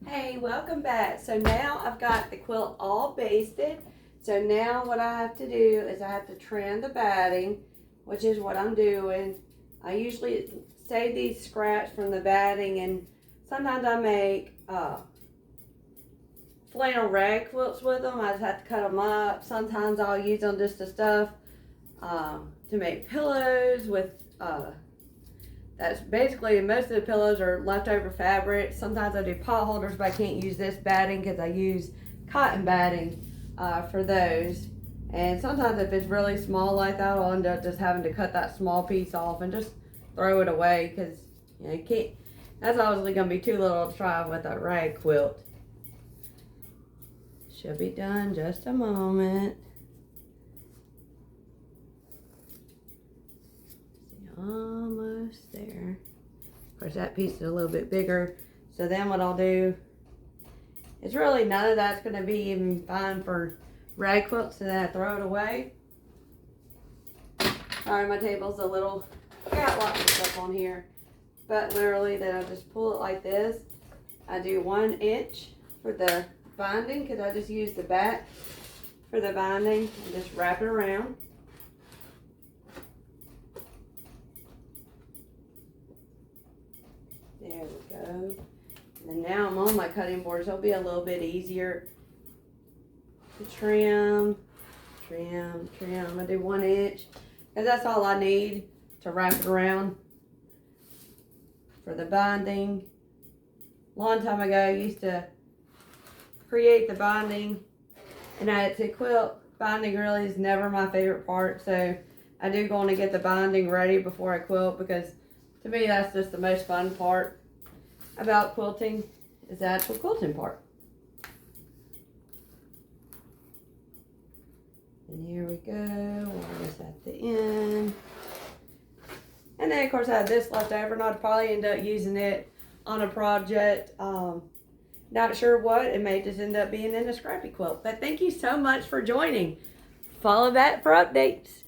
Hey, welcome back. So now I've got the quilt all basted. So now what I have to do is I have to trim the batting, which is what I'm doing. I usually save these scraps from the batting, and sometimes I make flannel rag quilts with them. I just have to cut them up. Sometimes I'll use them just to stuff to make pillows with that's basically, most of the pillows are leftover fabric. Sometimes I do pot holders, but I can't use this batting because I use cotton batting for those. And sometimes if it's really small like that, I'll end up just having to cut that small piece off and just throw it away because you can't. That's obviously going to be too little to try with a rag quilt. Should be done just a moment. Almost there. Of course, that piece is a little bit bigger. So then what I'll do is really none of that's going to be even fine for rag quilts, so then I throw it away. Sorry, my table's a little, I got lots of stuff on here, but literally then I just pull it like this. I do 1 inch for the binding because I just use the back for the binding and just wrap it around. There we go. And now I'm on my cutting board, so it'll be a little bit easier to trim. I do 1 inch, because that's all I need to wrap it around for the binding. A long time ago, I used to create the binding and add it to quilt. Binding really is never my favorite part, so I do go on and get the binding ready before I quilt, because to me, that's just the most fun part about quilting, is the actual quilting part. And here we go, we'll just at the end. And then of course I have this left over, and I'd probably end up using it on a project. Not sure what, it may just end up being in a scrappy quilt. But thank you so much for joining. Follow that for updates.